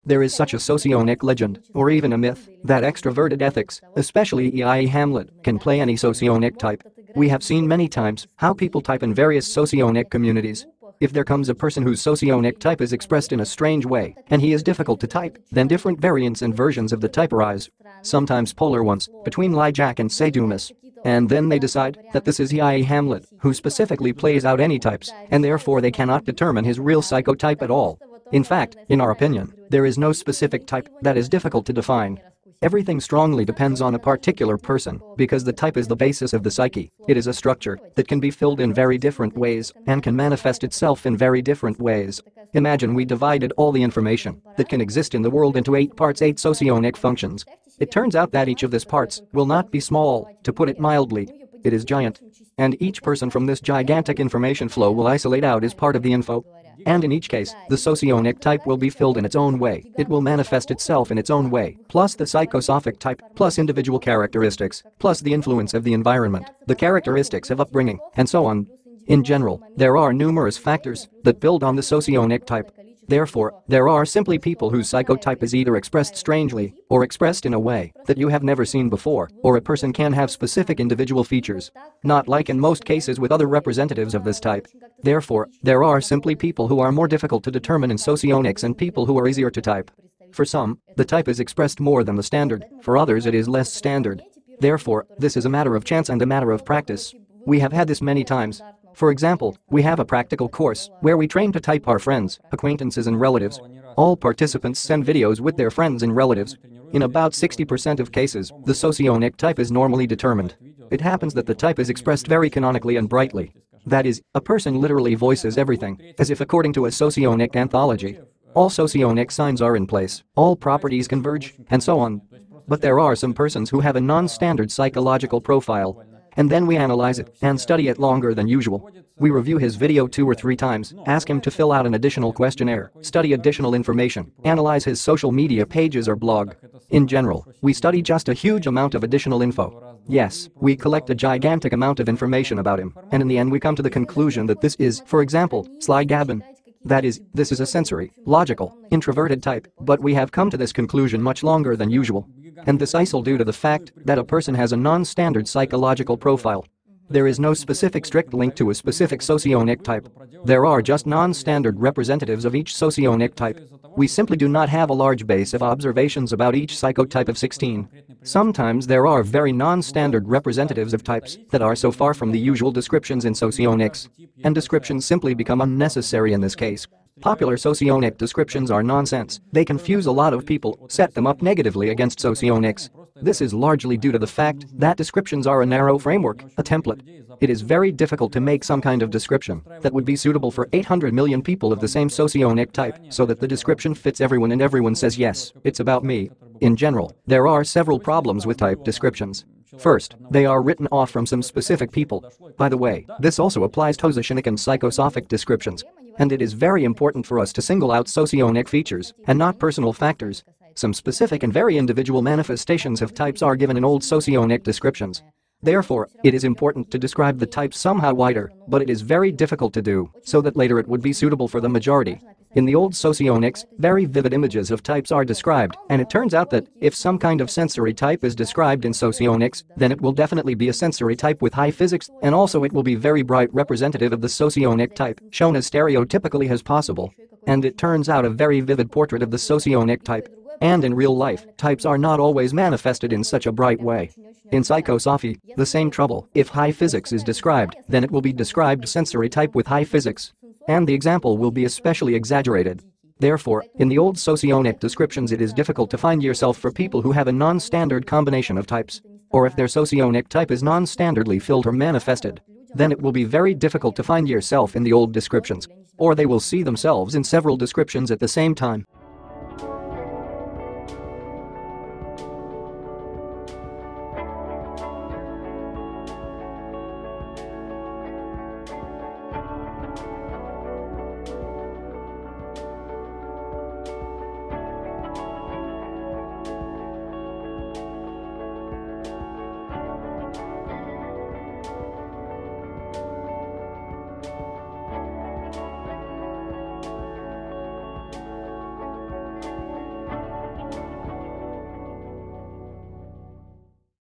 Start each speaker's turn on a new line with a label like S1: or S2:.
S1: There is such a socionic legend, or even a myth, that extroverted ethics, especially E.I.E. Hamlet, can play any socionic type. We have seen many times how people type in various socionic communities. If there comes a person whose socionic type is expressed in a strange way, and he is difficult to type, then different variants and versions of the type arise. Sometimes polar ones, between Lijak and Sedumus. And then they decide that this is E.I.E. Hamlet, who specifically plays out any types, and therefore they cannot determine his real psychotype at all. In fact, in our opinion, there is no specific type that is difficult to define. Everything strongly depends on a particular person, because the type is the basis of the psyche. It is a structure that can be filled in very different ways and can manifest itself in very different ways. Imagine we divided all the information that can exist in the world into 8 parts, 8 socionic functions. It turns out that each of these parts will not be small, to put it mildly. It is giant. And each person from this gigantic information flow will isolate out as part of the info. And in each case, the socionic type will be filled in its own way, it will manifest itself in its own way, plus the psychosophic type, plus individual characteristics, plus the influence of the environment, the characteristics of upbringing, and so on. In general, there are numerous factors that build on the socionic type. Therefore, there are simply people whose psychotype is either expressed strangely or expressed in a way that you have never seen before, or a person can have specific individual features, not like in most cases with other representatives of this type. Therefore, there are simply people who are more difficult to determine in socionics and people who are easier to type. For some, the type is expressed more than the standard, for others it is less standard. Therefore, this is a matter of chance and a matter of practice. We have had this many times. For example, we have a practical course where we train to type our friends, acquaintances and relatives. All participants send videos with their friends and relatives. In about 60% of cases, the socionic type is normally determined. It happens that the type is expressed very canonically and brightly. That is, a person literally voices everything, as if according to a socionic anthology. All socionic signs are in place, all properties converge, and so on. But there are some persons who have a non-standard psychological profile. And then we analyze it and study it longer than usual. We review his video 2 or 3 times, ask him to fill out an additional questionnaire, study additional information, analyze his social media pages or blog. In general, we study just a huge amount of additional info. Yes, we collect a gigantic amount of information about him, and in the end we come to the conclusion that this is, for example, Sly Gabin. That is, this is a sensory, logical, introverted type, but we have come to this conclusion much longer than usual. And this is due to the fact that a person has a non-standard psychological profile. There is no specific strict link to a specific socionic type. There are just non-standard representatives of each socionic type. We simply do not have a large base of observations about each psychotype of 16. Sometimes there are very non-standard representatives of types that are so far from the usual descriptions in socionics. And descriptions simply become unnecessary in this case. Popular socionic descriptions are nonsense, they confuse a lot of people, set them up negatively against socionics. This is largely due to the fact that descriptions are a narrow framework, a template. It is very difficult to make some kind of description that would be suitable for 800 million people of the same socionic type so that the description fits everyone and everyone says yes, it's about me. In general, there are several problems with type descriptions. First, they are written off from some specific people. By the way, this also applies to socionic and psychosophic descriptions. And it is very important for us to single out socionic features and not personal factors. Some specific and very individual manifestations of types are given in old socionic descriptions. Therefore, it is important to describe the types somehow wider, but it is very difficult to do, so that later it would be suitable for the majority. In the old socionics, very vivid images of types are described, and it turns out that if some kind of sensory type is described in socionics, then it will definitely be a sensory type with high physics, and also it will be very bright representative of the socionic type, shown as stereotypically as possible. And it turns out a very vivid portrait of the socionic type. And in real life, types are not always manifested in such a bright way. In psychosophy, the same trouble. If high physics is described, then it will be described sensory type with high physics. And the example will be especially exaggerated. Therefore, in the old socionic descriptions it is difficult to find yourself for people who have a non-standard combination of types. Or if their socionic type is non-standardly filled or manifested, then it will be very difficult to find yourself in the old descriptions. Or they will see themselves in several descriptions at the same time.